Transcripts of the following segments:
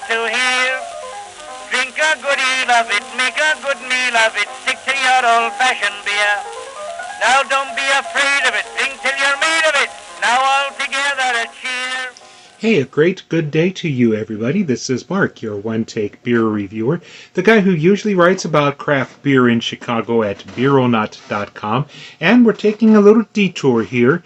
to hear. Drink a good deal of it, make a good meal of it, stick to your old-fashioned beer. Now don't be afraid of it, drink till you're made of it. Now all together a cheer. Hey, a great good day to you, everybody. This is Mark, your one-take beer reviewer, the guy who usually writes about craft beer in Chicago at beeronut.com, and we're taking a little detour here.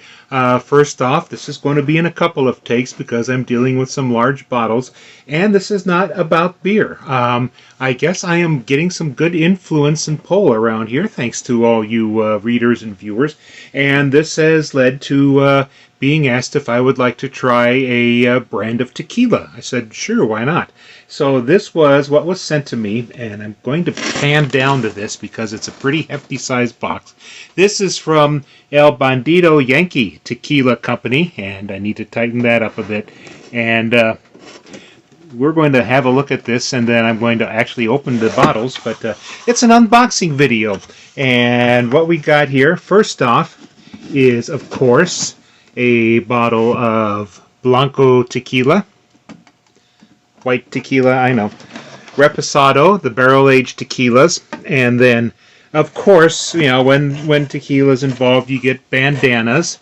First off, this is going to be in a couple of takes because I'm dealing with some large bottles, and this is not about beer. I guess I am getting some good influence and pull around here, thanks to all you readers and viewers, and this has led to being asked if I would like to try a brand of tequila. I said, sure, why not? So this was what was sent to me, and I'm going to pan down to this because it's a pretty hefty sized box. This is from El Bandido Yankee Tequila Company, and I need to tighten that up a bit. And we're going to have a look at this, and then I'm going to actually open the bottles, but it's an unboxing video. And what we got here, first off, is, of course, a bottle of Blanco tequila, white tequila, I know, Reposado, the barrel-aged tequilas, and then, of course, you know, when tequila's involved, you get bandanas,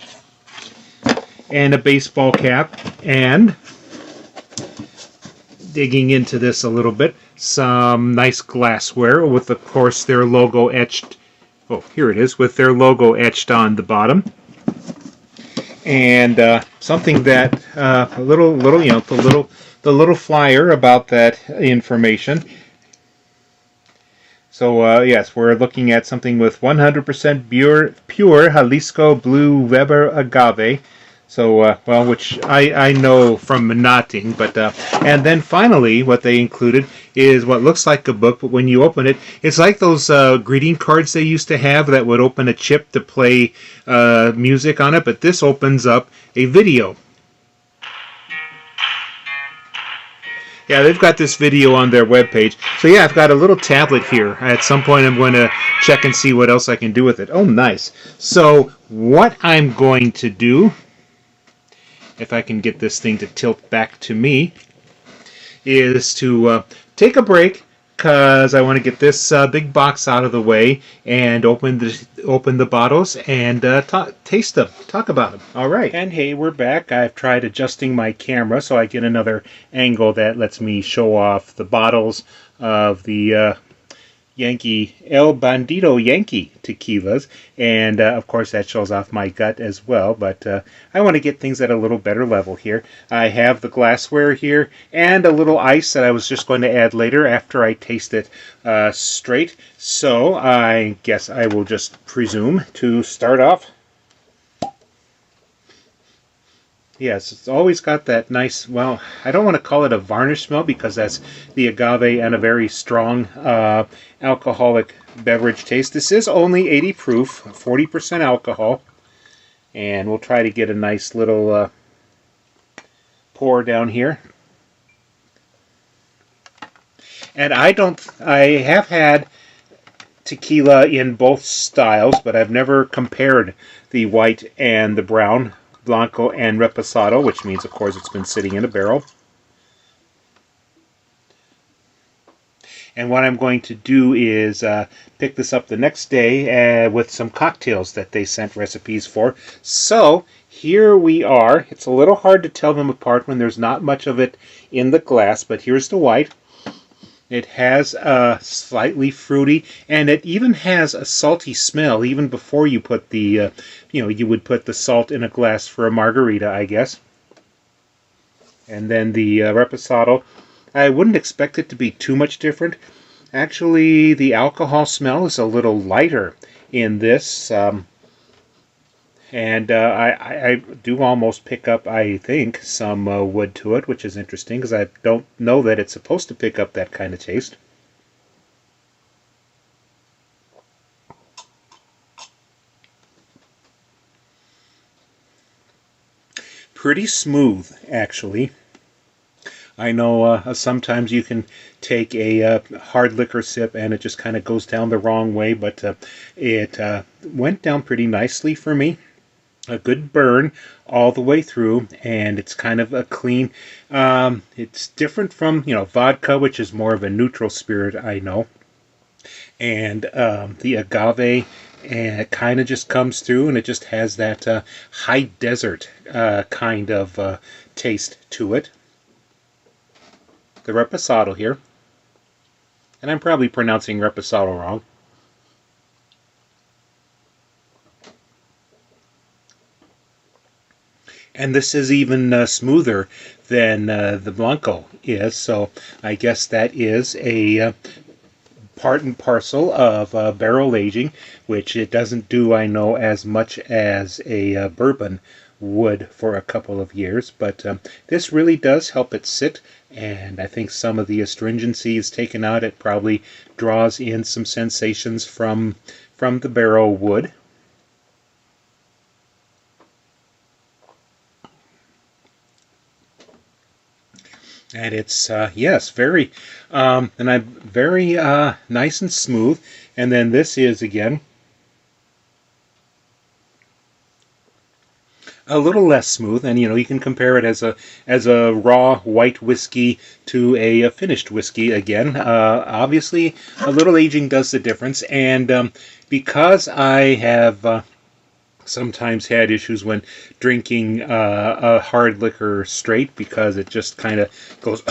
and a baseball cap, and, digging into this a little bit, some nice glassware with, of course, their logo etched, oh, here it is, with their logo etched on the bottom. And something that a little, you know, the little flyer about that information. So yes, we're looking at something with 100% pure Jalisco Blue Weber Agave. So well, which I know from monotting, but and then finally, what they included is what looks like a book, but when you open it, it's like those greeting cards they used to have that would open a chip to play music on it, but this opens up a video. Yeah, they've got this video on their webpage. So yeah, I've got a little tablet here. At some point I'm going to check and see what else I can do with it. Oh, nice. So what I'm going to do, if I can get this thing to tilt back to me, is to take a break because I want to get this big box out of the way and open the bottles and taste them, talk about them. All right. And hey, we're back. I've tried adjusting my camera so I get another angle that lets me show off the bottles of the El Bandido Yankee tequilas, and of course that shows off my gut as well, but I want to get things at a little better level here. I have the glassware here and a little ice that I was just going to add later after I taste it straight, so I guess I will just presume to start off. Yes, it's always got that nice, well, I don't want to call it a varnish smell because that's the agave and a very strong alcoholic beverage taste. This is only 80 proof, 40% alcohol, and we'll try to get a nice little pour down here. And I have had tequila in both styles, but I've never compared the white and the brown, Blanco and Reposado, which means, of course, it's been sitting in a barrel. And what I'm going to do is pick this up the next day with some cocktails that they sent recipes for. So here we are. It's a little hard to tell them apart when there's not much of it in the glass, but here's the white. It has a slightly fruity, and it even has a salty smell even before you put the, you would put the salt in a glass for a margarita, I guess. And then the Reposado, I wouldn't expect it to be too much different. Actually, the alcohol smell is a little lighter in this, and I do almost pick up, I think, some wood to it, which is interesting because I don't know that it's supposed to pick up that kind of taste. Pretty smooth, actually. I know sometimes you can take a hard liquor sip and it just kind of goes down the wrong way, but it went down pretty nicely for me. a good burn all the way through, and it's kind of a clean. It's different from vodka, which is more of a neutral spirit, I know, and the agave. And it kind of just comes through, and it just has that high desert kind of taste to it. The reposado here, and I'm probably pronouncing reposado wrong. And this is even smoother than the Blanco is, so I guess that is a part and parcel of barrel aging, which it doesn't do, I know, as much as a bourbon would for a couple of years, but this really does help it sit, and I think some of the astringency is taken out. It probably draws in some sensations from the barrel wood. And it's yes, very and I'm very nice and smooth. And then this is again a little less smooth, and you can compare it as a raw white whiskey to a finished whiskey. Again, obviously a little aging does the difference, and because I have sometimes had issues when drinking a hard liquor straight, because it just kind of goes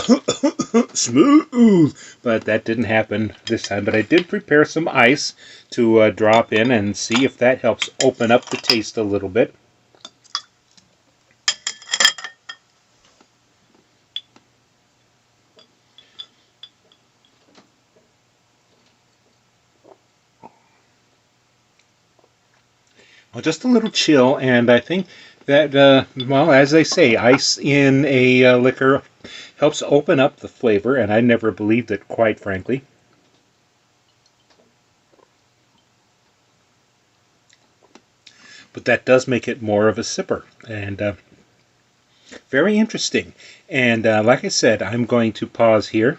smooth, but that didn't happen this time. But I did prepare some ice to drop in and see if that helps open up the taste a little bit. Well, just a little chill, and I think that, well, as they say, ice in a liquor helps open up the flavor, and I never believed it, quite frankly. But that does make it more of a sipper, and very interesting. And like I said, I'm going to pause here.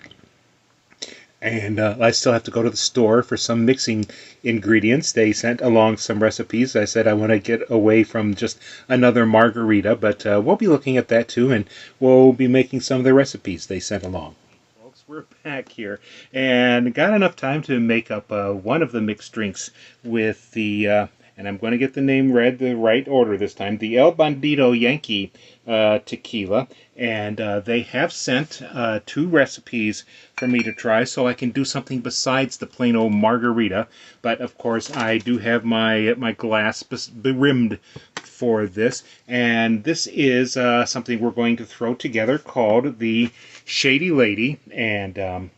And I still have to go to the store for some mixing ingredients. They sent along some recipes. I said I want to get away from just another margarita, but we'll be looking at that too, and we'll be making some of the recipes they sent along. Folks, we're back here, and got enough time to make up one of the mixed drinks with the and I'm going to get the name read the right order this time, the El Bandido Yankee tequila. And they have sent 2 recipes for me to try, so I can do something besides the plain old margarita. But of course, I do have my glass brimmed for this, and this is something we're going to throw together called the Shady Lady, and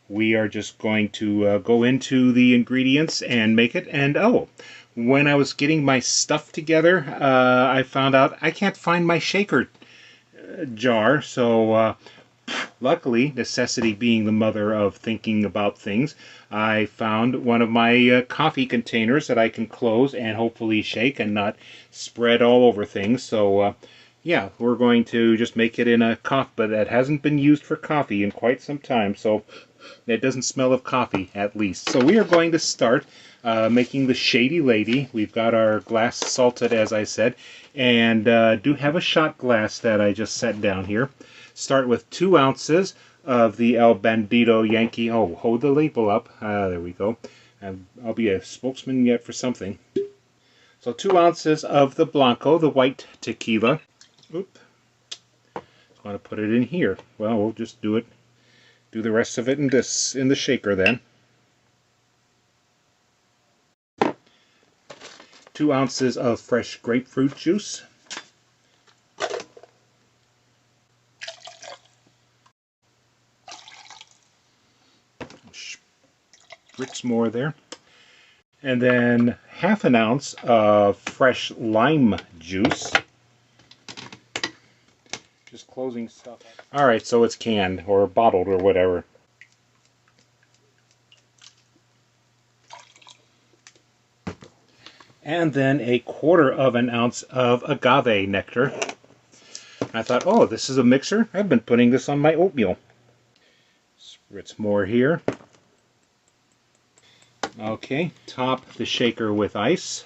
we are just going to go into the ingredients and make it. And when I was getting my stuff together, I found out I can't find my shaker jar, so luckily, necessity being the mother of thinking about things, I found one of my coffee containers that I can close and hopefully shake and not spread all over things. So yeah, we're going to just make it in a cup, but that hasn't been used for coffee in quite some time, so it doesn't smell of coffee, at least. So we are going to start making the Shady Lady. We've got our glass salted, as I said, and do have a shot glass that I just set down here. Start with 2 ounces of the El Bandido Yankee. Oh, hold the label up. There we go. I'll be a spokesman yet for something. So 2 ounces of the Blanco, the white tequila. Oop. I want to put it in here. Well, we'll just do the rest of it in the shaker then. 2 ounces of fresh grapefruit juice. Spritz more there. And then 1/2 ounce of fresh lime juice. Just closing stuff. Alright, so it's canned or bottled or whatever. And then 1/4 ounce of agave nectar. I thought, oh, this is a mixer? I've been putting this on my oatmeal. Spritz more here. Okay, top the shaker with ice.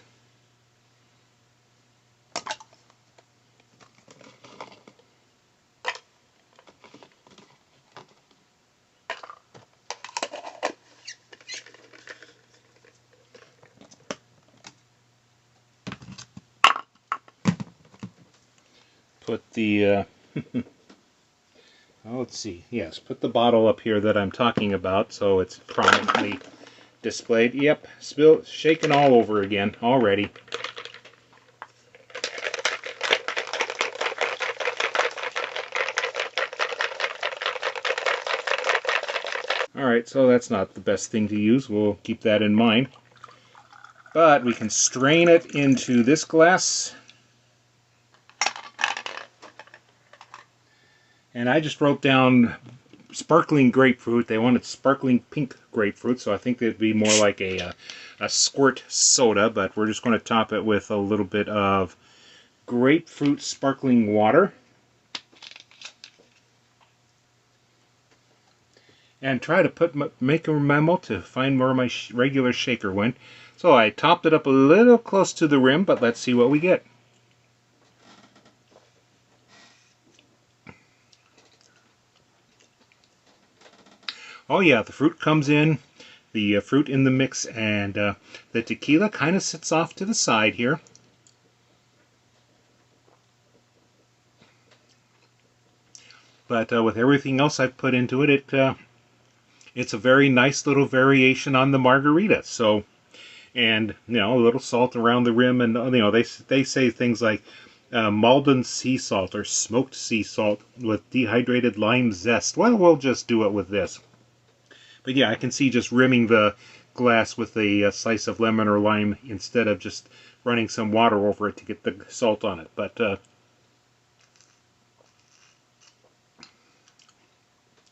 put the, oh, let's see, yes, put the bottle up here that I'm talking about so it's prominently displayed. Yep, shaking all over again already. Alright, so that's not the best thing to use. We'll keep that in mind. But we can strain it into this glass. And I just wrote down sparkling grapefruit. They wanted sparkling pink grapefruit, so I think it'd be more like a squirt soda, but we're just going to top it with a little bit of grapefruit sparkling water. And try to make a memo to find where my regular shaker went. So I topped it up a little close to the rim, but let's see what we get. Oh yeah, the fruit comes in, the fruit in the mix, and the tequila kind of sits off to the side here. But with everything else I've put into it, it's a very nice little variation on the margarita. So, and you know, a little salt around the rim, and you know, they say things like Malden sea salt or smoked sea salt with dehydrated lime zest. Well, we'll just do it with this. But yeah, I can see just rimming the glass with a slice of lemon or lime instead of just running some water over it to get the salt on it. But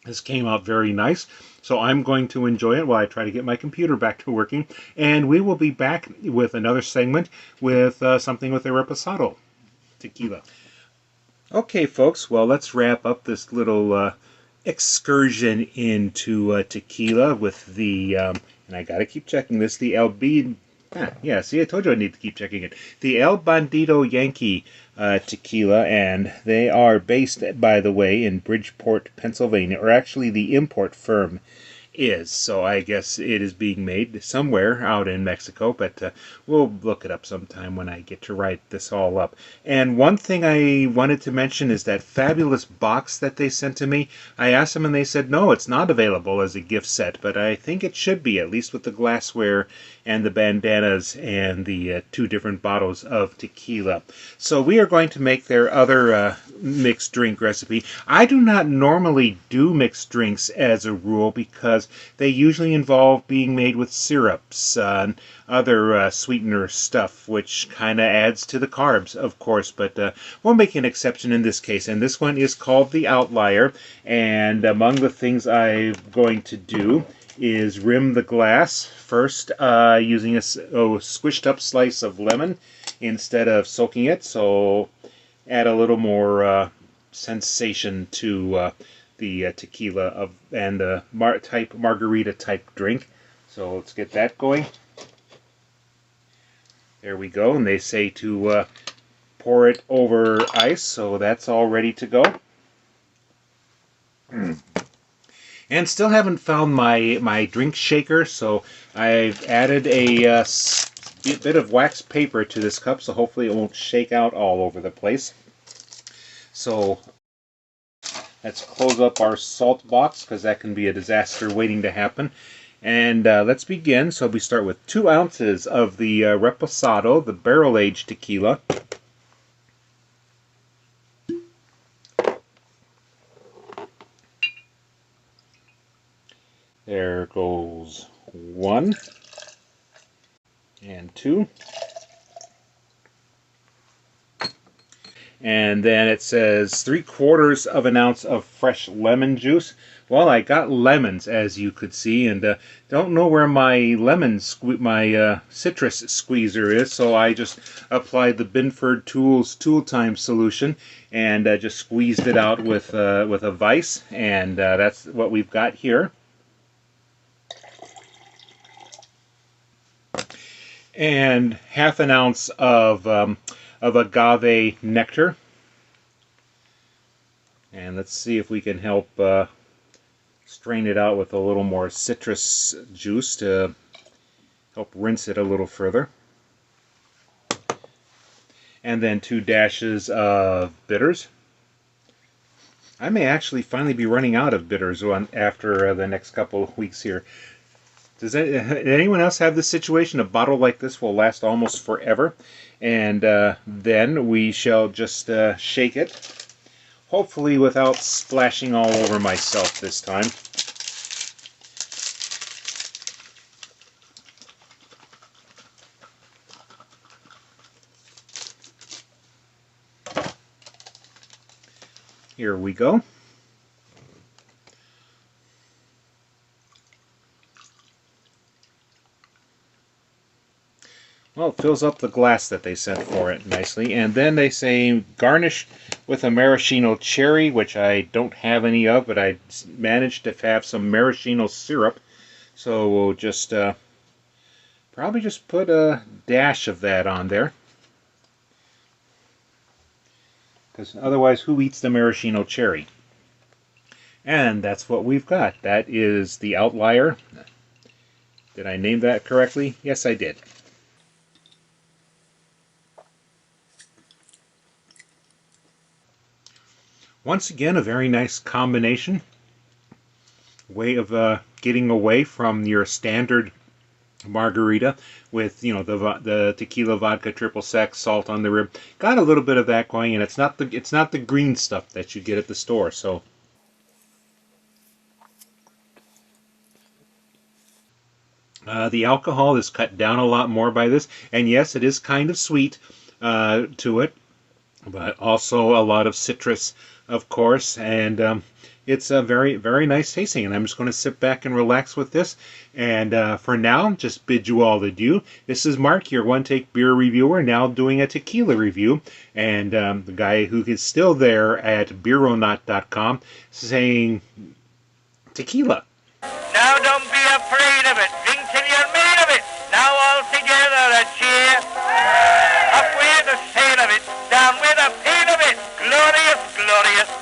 this came out very nice, so I'm going to enjoy it while I try to get my computer back to working. And we will be back with another segment with something with a reposado tequila. Okay, folks, well, let's wrap up this little excursion into tequila with the, and I gotta keep checking this, the yeah, see, I told you I need to keep checking it. The El Bandido Yankee tequila, and they are based, by the way, in Bridgeport, Pennsylvania, or actually the import firm is, so I guess it is being made somewhere out in Mexico, but we'll look it up sometime when I get to write this all up. And one thing I wanted to mention is that fabulous box that they sent to me. I asked them and they said no, it's not available as a gift set, but I think it should be, at least with the glassware and the bandanas and the two different bottles of tequila. So we are going to make their other mixed drink recipe. I do not normally do mixed drinks as a rule because they usually involve being made with syrups and other sweetener stuff, which kind of adds to the carbs, of course, but we'll make an exception in this case. And this one is called the Outlier, and among the things I'm going to do is rim the glass first using a squished up slice of lemon instead of soaking it, so add a little more sensation to the tequila and the margarita type drink. So let's get that going. There we go, and they say to pour it over ice, so that's all ready to go. And still haven't found my drink shaker, so I've added a bit of wax paper to this cup, so hopefully it won't shake out all over the place. So let's close up our salt box, because that can be a disaster waiting to happen. And let's begin. So we start with 2 ounces of the Reposado, the barrel-aged tequila. There goes 1 and 2. And then it says 3/4 of an ounce of fresh lemon juice. Well, I got lemons, as you could see, and don't know where my citrus squeezer is, so I just applied the Binford Tools Tool Time solution and just squeezed it out with a vise, and that's what we've got here. And 1/2 ounce of agave nectar. And let's see if we can help strain it out with a little more citrus juice to help rinse it a little further. and then 2 dashes of bitters. I may actually finally be running out of bitters after the next couple of weeks here. Does anyone else have this situation? A bottle like this will last almost forever. And then we shall just shake it. Hopefully without splashing all over myself this time. Here we go. Well, it fills up the glass that they sent for it nicely. And then they say garnish with a maraschino cherry, which I don't have any of, but I managed to have some maraschino syrup. So we'll just probably just put a dash of that on there. Because otherwise, who eats the maraschino cherry? And that's what we've got. That is the Outlier. Did I name that correctly? Yes, I did. Once again, a very nice combination. Way of getting away from your standard margarita with, you know, the tequila, vodka, triple sec, salt on the rib. Got a little bit of that going, and it's not the green stuff that you get at the store. So the alcohol is cut down a lot more by this, and yes, it is kind of sweet to it, but also a lot of citrus, of course, and it's a very, very nice tasting, and I'm just going to sit back and relax with this. And for now, just bid you all adieu. This is Mark, your one-take beer reviewer, now doing a tequila review. And the guy who is still there at beeronaut.com saying, tequila. Now don't be afraid of it. Drink till you're made of it. Now all together a cheer. Up with the sail of it. Down with the pain of it. Glorious, glorious.